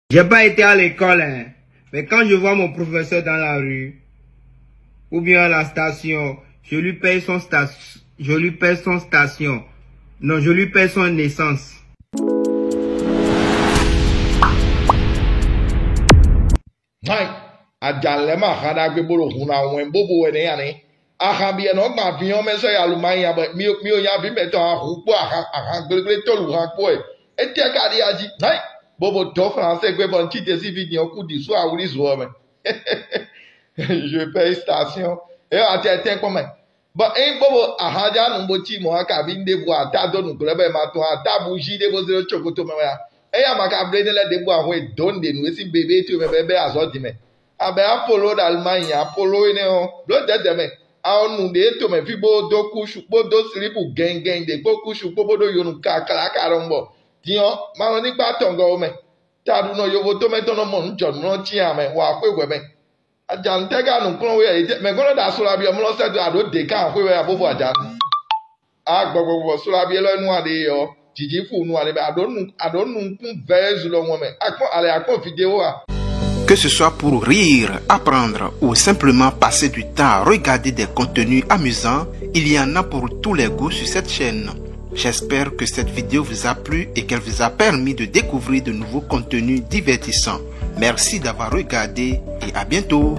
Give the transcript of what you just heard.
J'ai pas été à l'école, hein, mais quand je vois mon professeur dans la rue, ou bien à la station, je lui paye son station. Non, je lui paye son naissance. Hai, ajalema kada gbe bolo huna wen bobo we ne ani. Aha bi no gba bi o me so ya lu man ya mi o ya bi me to ahu po aha gbelegbe to lu ha po e. E te ka di aji. Hai, bobo to français gbe bon ti te si vi ku di so awuri zo me. Je paye station. E a te ko me. But bobo aha ja nu bo ti mo aka bi nde bu ata do nu glebe ma to ata bu ji de bo zero chokoto me ya. Eya maka brede le debo ahwe donde nu esi bebe ti o bebe azodi me abe apollo d'Allemagne apollo ine o lo dede me aonu de to me fibo do kushupo do slipu gengen de go kushupo bodo yonu ka kala karombo tiyan ma lo nípa tongo me tadu no yobo to me to no mo njo no ti ame wa kwewe me ajan tega nu kron we me gono da sura bi o mo lo se do ado de ka kwewe abobo ajan agbogbo sura bi lo nu ade yo Que ce soit pour rire, apprendre ou simplement passer du temps à regarder des contenus amusants, il y en a pour tous les goûts sur cette chaîne. J'espère que cette vidéo vous a plu et qu'elle vous a permis de découvrir de nouveaux contenus divertissants. Merci d'avoir regardé et à bientôt.